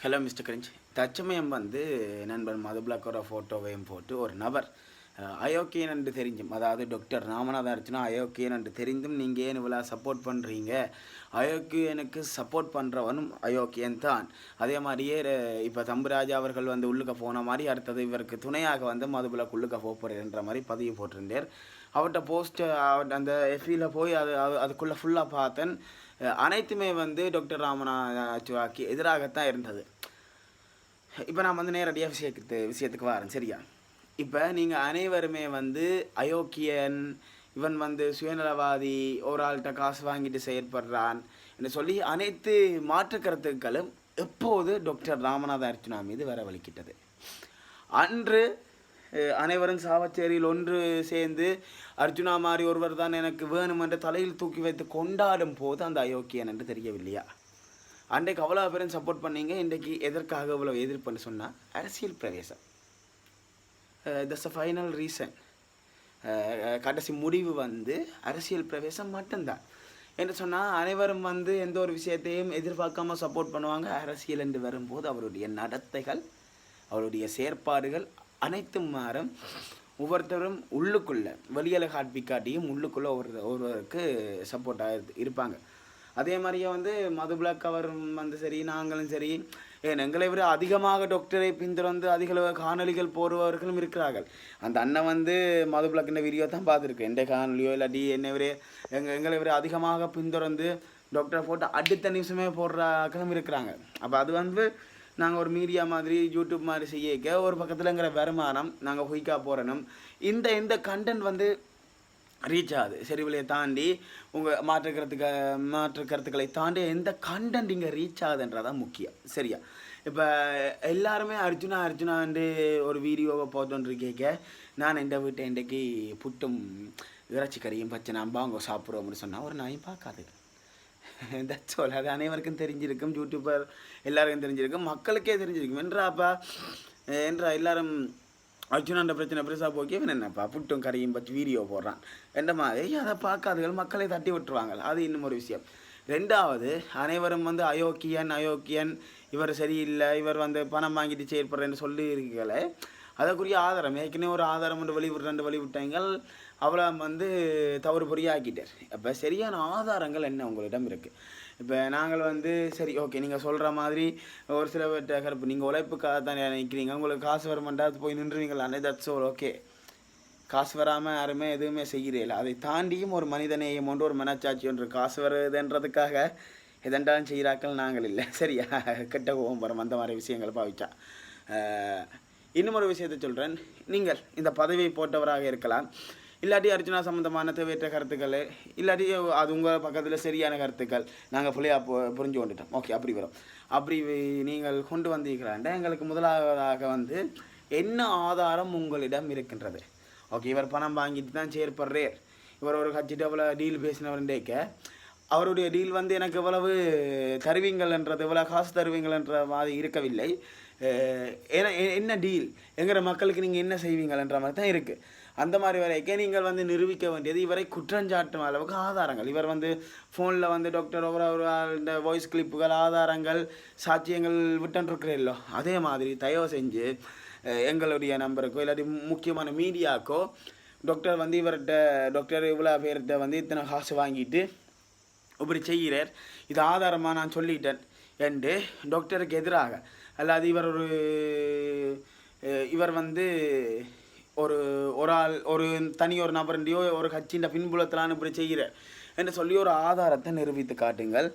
Hello mister cringe. தச்சமயம் வந்து நண்பர் மதுபிளாக்கோட ஃபோட்டோவையும் போட்டு ஒரு நபர் அயோக்கியன் என்று தெரிஞ்சும், அதாவது டாக்டர் ராமநாதன் அர்ச்சனா அயோக்கியன் என்று தெரிந்தும் நீங்கள் ஏன் இவ்வளோ சப்போர்ட் பண்ணுறீங்க, அயோக்கியனுக்கு சப்போர்ட் பண்ணுறவனும் அயோக்கியன் தான். அதே மாதிரியே இப்போ தம்புராஜா அவர்கள் வந்து உள்ளுக்க போன மாதிரி அடுத்தது இவருக்கு துணையாக வந்து மதுபிளாக் உள்ளுக்க போகிறேன்ற மாதிரி பதிவு போட்டிருந்தார். அவர்கிட்ட போஸ்ட் அந்த எஃபியில் போய் அதுக்குள்ளே ஃபுல்லாக பார்த்தேன். அனைத்துமே வந்து டாக்டர் ராமநாதன் எதிராகத்தான் இருந்தது. இப்போ நான் வந்து நேரடியாக விஷயத்துக்கு வரேன், சரியா? இப்போ நீங்கள் அனைவருமே வந்து அயோக்கியன், இவன் வந்து சுயநலவாதி, ஒரு ஆள்கிட்ட காசு வாங்கிட்டு செயற்படுறான் என்று சொல்லி அனைத்து மாற்று கருத்துக்களும் எப்போது டாக்டர் ராமநாதன் அர்ச்சனா மீது வரவழைக்கிட்டது. அன்று அனைவரும் சாவச்சேரியில் ஒன்று சேர்ந்து அர்ஜுனா மாதிரி ஒருவர் தான் எனக்கு வேணும் என்று தலையில் தூக்கி வைத்து கொண்டாடும் போது அந்த அயோக்கியன் என்று தெரியவில்லையா? அன்றைக்கு அவ்வளோ பேரும் சப்போர்ட் பண்ணீங்க, இன்றைக்கு எதற்காக இவ்வளோ எதிர்ப்புன்னு சொன்னால் அரசியல் பிரவேசம். That's a final reason. கடைசி முடிவு வந்து அரசியல் பிரவேசம் மட்டும்தான். என்று சொன்னால் அனைவரும் வந்து எந்த ஒரு விஷயத்தையும் எதிர்பார்க்காம சப்போர்ட் பண்ணுவாங்க. அரசியல் என்று வரும்போது அவருடைய நடத்தைகள், அவருடைய செயற்பாடுகள் அனைத்தும் மாறும். ஒவ்வொருத்தரும் உள்ளுக்குள்ளே வெளியில் காட்டியும் உள்ளுக்குள்ளே ஒருவருக்கு சப்போர்ட்டாக இருப்பாங்க. அதே மாதிரியே வந்து மதுபிளாக் அவரும் வந்து சரி, நாங்களும் சரி, எங்களை விட அதிகமாக டாக்டரை பின்தொடர்ந்து அதிக காணொலிகள் போடுபவர்களும் இருக்கிறார்கள். அந்த அண்ணன் வந்து மதுபிளாக்கின்ற வீடியோ தான் பார்த்துருக்கு. எந்த காணொலியோ இல்லாட்டி எங்களை விட அதிகமாக பின்தொடர்ந்து டாக்டரை போட்டு அடுத்த நிமிஷமே போடுறாக்களும் இருக்கிறாங்க. அப்போ அது வந்து நாங்கள் ஒரு மீடியா மாதிரி யூடியூப் மாதிரி செய்ய ஒரு பக்கத்தில்ங்கிற வருமானம் நாங்கள் ஹுய்க்கா போகிறணும். இந்த கண்டென்ட் வந்து ரீச் ஆகுது. செறிவிலையை தாண்டி உங்கள் மாற்று கருத்துக்களை தாண்டி எந்த கண்டென்ட் இங்கே ரீச் ஆகுதுன்றதான் முக்கியம், சரியா? இப்போ எல்லாருமே அர்ஜுனாண்டு ஒரு வீடியோவை போட்டோன்றிருக்கேக்க நான் இந்த வீட்டை இன்றைக்கு புட்டும் இறைச்சி கறியும் பச்சை நாம் அங்கே சாப்பிட்றோம் அப்படின்னு சொன்னால் ஒரு நாயும் பார்க்காது. That's all. அது அனைவருக்கும் தெரிஞ்சிருக்கும், யூடியூபர் எல்லாருக்கும் தெரிஞ்சிருக்கும், மக்களுக்கே தெரிஞ்சிருக்கும். என்றா எல்லாரும் அர்ஜுனாண்ட பிரச்சனை பெருசாக போக்கி இவன் என்னப்பா புட்டும் கறியும் பற்றி வீடியோ போடுறான் என்ற மாதிரி அதை பார்க்காதுகள் மக்களை தட்டி விட்டுருவாங்க. அது இன்னும் ஒரு விஷயம். ரெண்டாவது, அனைவரும் வந்து அயோக்கியன் இவர் சரியில்லை, இவர் வந்து பணம் வாங்கிட்டு செயற்படுறேன்னு சொல்லி இருக்கீங்களே, அதற்குரிய ஆதாரம் ஏற்கனவே ஒரு ஆதாரம் ஒன்று வெளிவிட்டாங்கள். அவளை வந்து தவறு பொறியாக்கிட்டார். அப்போ சரியான ஆதாரங்கள் என்ன உங்களிடம் இருக்குது? இப்போ நாங்கள் வந்து சரி ஓகே, நீங்கள் சொல்கிற மாதிரி ஒரு சில கருப்பு நீங்கள் உழைப்புக்காக தான் நினைக்கிறீங்க, உங்களுக்கு காசு வர மாட்டாது போய் நின்றுவீங்களானே, தட்ஸ் ஓல் ஓகே. காசு வராமல் யாருமே எதுவுமே செய்கிறீர்கள். அதை தாண்டியும் ஒரு மனிதநேயம் ஒன்று, ஒரு மனச்சாட்சி ஒன்று, காசு வருதுன்றதுக்காக எதென்றாலும் செய்கிறாக்கள் நாங்கள் இல்லை, சரியா? கெட்ட கோபம் வரும் அந்த மாதிரி விஷயங்கள் பாவிச்சா. இன்னும் ஒரு விஷயத்தை சொல்கிறேன். நீங்கள் இந்த பதவியை போட்டவராக இருக்கலாம், இல்லாட்டி அர்ச்சனா சம்மந்தமான தேவையற்ற கருத்துக்கள், இல்லாட்டி அது உங்கள் பக்கத்தில் சரியான கருத்துக்கள் நாங்கள் ஃபுல்லியாக புரிஞ்சு கொண்டுட்டோம், ஓகே, அப்படி வரும். அப்படி நீங்கள் கொண்டு வந்தீங்களாண்டா எங்களுக்கு முதலாவதாக வந்து என்ன ஆதாரம் உங்களிடம் இருக்கின்றது? ஓகே, இவர் பணம் வாங்கிட்டு தான் செயற்படுறார், இவர் ஒரு கட்சிட்டு எவ்வளோ டீல் பேசினவருண்டேக்க அவருடைய டீல் வந்து எனக்கு எவ்வளவு தருவீங்கள்ன்றது, எவ்வளோ காசு தருவீங்கள்ன்ற மாதிரி இருக்கவில்லை. என்ன டீல், எங்கிற மக்களுக்கு நீங்கள் என்ன செய்வீங்கள்ன்ற மாதிரி தான் இருக்குது. அந்த மாதிரி வரைக்கும் நீங்கள் வந்து நிரூபிக்க வேண்டியது இவரை குற்றஞ்சாட்டும் அளவுக்கு ஆதாரங்கள். இவர் வந்து ஃபோனில் வந்து டாக்டர் இந்த வாய்ஸ் கிளிப்புகள், ஆதாரங்கள், சாட்சியங்கள் விட்டுருக்கிறீங்களோ, அதே மாதிரி தயவு செஞ்சு எங்களுடைய நம்பருக்கோ இல்லாட்டி முக்கியமான மீடியாக்கோ டாக்டர் வந்து டாக்டர் இவ்வளோ பேர்கிட்ட வந்து இத்தனை காசு வாங்கிட்டு இப்படி செய்கிறார், இது ஆதாரமாக நான் சொல்லிட்டேன் என்று டாக்டருக்கு எதிராக, அல்லாது இவர் வந்து ஒரு ஆள் ஒரு ஒரு நபருடையோ ஒரு கட்சியின் பின்புலத்திலான இப்படி செய்கிற என்று சொல்லி ஒரு ஆதாரத்தை நிரூபித்து காட்டுங்கள்.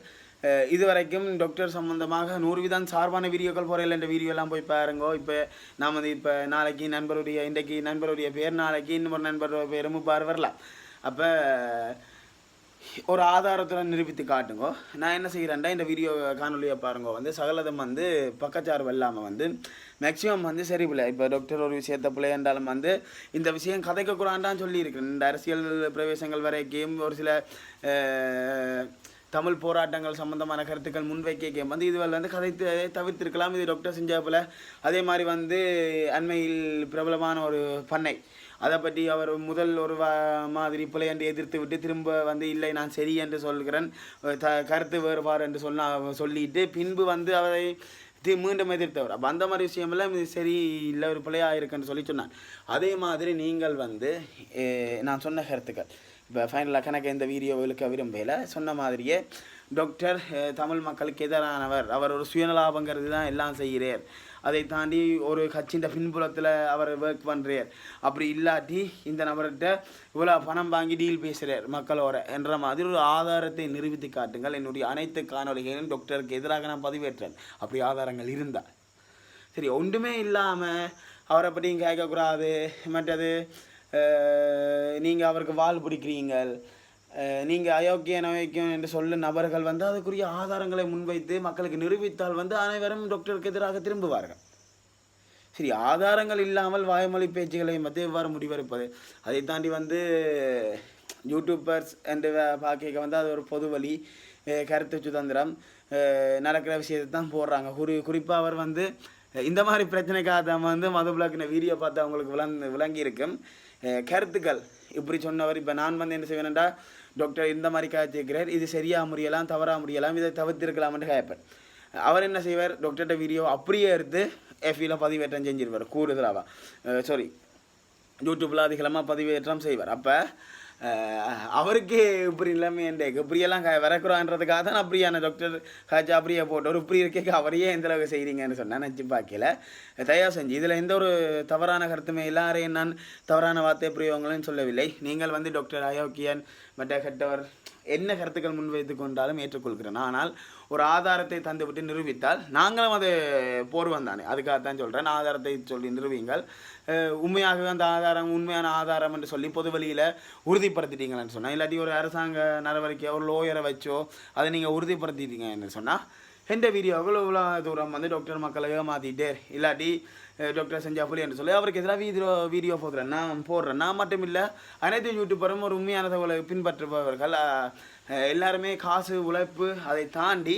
இதுவரைக்கும் டாக்டர் சம்பந்தமாக 100% சார்பான வீடியோக்கள் போகிற என்ற வீடியோலாம் போய் பாருங்கோ. இப்போ நாம் வந்து இப்போ நாளைக்கு இன்றைக்கு நண்பருடைய பேர், நாளைக்கு இன்னொரு நண்பருடைய பேரும் வரலாம். அப்போ ஒரு ஆதாரத்தில் நிரூபித்து காட்டுங்கோ. நான் என்ன செய்கிறேன்டா, இந்த வீடியோ காணொலியை பாருங்கோ, வந்து சகலதம் வந்து பக்கச்சார்பு இல்லாமல் வந்து மேக்ஸிமம் வந்து சரி பிள்ளை. இப்போ டாக்டர் ஒரு விஷயத்தை பிள்ளை என்றாலும் வந்து இந்த விஷயம் கதைக்கக்கூடாண்டான்னு சொல்லியிருக்கிறேன். இந்த அரசியல் பிரவேசங்கள் வரைக்கும் ஒரு சில தமிழ் போராட்டங்கள் சம்பந்தமான கருத்துக்கள் முன்வைக்க வந்து இதுவரை வந்து கதைத்து தவிர்த்திருக்கலாம். இது டாக்டர் செஞ்சாப்புல. அதே மாதிரி வந்து அண்மையில் பிரபலமான ஒரு பண்ணை, அதை பற்றி அவர் முதல் ஒரு மாதிரி பிள்ளை என்று எதிர்த்து விட்டு திரும்ப வந்து இல்லை நான் சரி என்று சொல்கிறேன், கருத்து வேறுபாடு என்று சொல்லிட்டு பின்பு வந்து அவரை மீண்டும் எதிர்த்தவர். அப்போ அந்த மாதிரி விஷயமெல்லாம் இது சரி இல்லை ஒரு பிள்ளையாக இருக்குன்னு சொல்லி சொன்னான். அதே மாதிரி நீங்கள் வந்து நான் சொன்ன கருத்துக்கள் இப்போ ஃபைனலாக கணக்கு இந்த வீடியோ இழுக்க விரும்பல சொன்ன மாதிரியே டாக்டர் தமிழ் மக்களுக்கு எதிரானவர், அவர் ஒரு சுயநலாபங்கிறது தான் எல்லாம் செய்கிறார், அதை தாண்டி ஒரு கட்சியின் பின்புலத்தில் அவர் ஒர்க் பண்ணுறார், அப்படி இல்லாட்டி இந்த நபர்கிட்ட இவ்வளோ பணம் வாங்கி டீல் பேசுகிறார் மக்களோட என்ற மாதிரி ஒரு ஆதாரத்தை நிரூபித்து காட்டுங்கள். என்னுடைய அனைத்து காணொலிகளும் டாக்டருக்கு எதிராக நான் பதிவேற்றேன் அப்படி ஆதாரங்கள் இருந்தால். சரி, ஒன்றுமே இல்லாமல் அவரை பற்றியும் கேட்கக்கூடாது, மற்றது நீங்கள் அவருக்கு வால் பிடிக்கிறீங்கள், நீங்கள் அயோக்கியம் என்று சொல்லும் நபர்கள் வந்து அதுக்குரிய ஆதாரங்களை முன்வைத்து மக்களுக்கு நிரூபித்தால் வந்து அனைவரும் டாக்டருக்கு எதிராக திரும்புவார்கள். சரி, ஆதாரங்கள் இல்லாமல் வாய்மொழி பேச்சுகளை மத்திய எவ்வாறு முடிவெடுப்பது? அதை தாண்டி வந்து யூடியூபர்ஸ் என்று பார்க்க வந்து அது ஒரு பொது வழி, கருத்து சுதந்திரம், நடக்கிற விஷயத்தை தான் போடுறாங்க. குறிப்பாக அவர் வந்து இந்த மாதிரி பிரச்சனைக்காக வந்து மதுபிளாக்கின வீடியோ பார்த்து அவங்களுக்கு விளங்கி இருக்கும் கருத்துக்கள். இப்படி சொன்னவர் இப்போ நான் வந்து என்ன செய்வேன்டா, டாக்டர் இந்த மாதிரி காய்ச்சிருக்கிறார், இது சரியாக முடியலாம் தவறாக முடியலாம், இதை தவிர்த்திருக்கலாம்னு கேட்பேன். அவர் என்ன செய்வார், டாக்டர்கிட்ட வீடியோ அப்படியே எடுத்து எஃபியில் பதிவேற்றம் செஞ்சிருவார், கூடுதலாக யூடியூப்பில் அதிகமாக பதிவேற்றம் செய்வார். அப்போ அவருக்கு இப்படி இல்லாமல் என் இப்படியெல்லாம் வரக்குறான்றதுக்காக தான் அப்படியான டாக்டர் காய்ச்சா அப்படியே போட்டு ஒரு இப்படி இருக்க அவரையே எந்தளவுக்கு செய்கிறீங்கன்னு சொன்னால் நினச்சி பார்க்கல. தயார் செஞ்சு இதில் எந்த ஒரு தவறான கருத்துமே எல்லாரையும் நான் தவறான வார்த்தை பிரயோகங்களையும் சொல்லவில்லை. நீங்கள் வந்து டாக்டர் அயோக்கியன் மற்ற கெட்டவர் என்ன கருத்துக்கள் முன்வைத்து கொண்டாலும் ஏற்றுக்கொள்கிறேன். ஆனால் ஒரு ஆதாரத்தை தந்துவிட்டு நிரூபித்தால் நாங்களும் அது போர்வம் தானே, அதுக்காகத்தான் சொல்கிறேன். ஆதாரத்தை சொல்லி நிரூபிங்கள். உண்மையாகவே அந்த ஆதாரம் உண்மையான ஆதாரம் என்று சொல்லி பொது வழியில் உறுதிப்படுத்திட்டீங்கன்னு சொன்னால், இல்லாட்டி ஒரு அரசாங்க நடவடிக்கை ஒரு லோயரை வச்சோ அதை நீங்கள் உறுதிப்படுத்திட்டீங்கன்னு சொன்னால், எந்த வீடியோவில் இவ்வளோ தூரம் வந்து டாக்டர் மக்களை ஏமாற்றிட்டே இல்லாட்டி டாக்டர் செஞ்சா புலி என்று சொல்லி அவருக்கு எதிராக வீடியோ போடுறேன். நான் மட்டும் இல்லை, அனைத்து யூடியூபரும் ஒரு உண்மையான தகவலை பின்பற்றுபவர்கள் எல்லாருமே காசு உழைப்பு அதை தாண்டி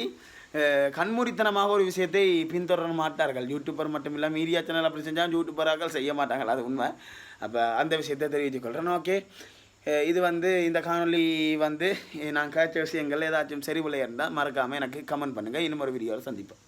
கண்மூடித்தனமாக ஒரு விஷயத்தை பின்தொடர மாட்டார்கள். யூடியூபர் மட்டும் இல்லை, மீடியா சேனல் அப்படி செஞ்சால் யூடியூபராக்கள் செய்ய மாட்டார்கள், அது உண்மை. அப்போ அந்த விஷயத்தை தெரிவித்துக்கொள்கிறேன். ஓகே, இது வந்து இந்த காணொலி வந்து நான் கேட்ட விஷயங்கள் ஏதாச்சும் சரிவில்லை இருந்தால் மறக்காமல் எனக்கு கமெண்ட் பண்ணுங்கள். இன்னும் ஒரு வீடியோவில் சந்திப்போம்.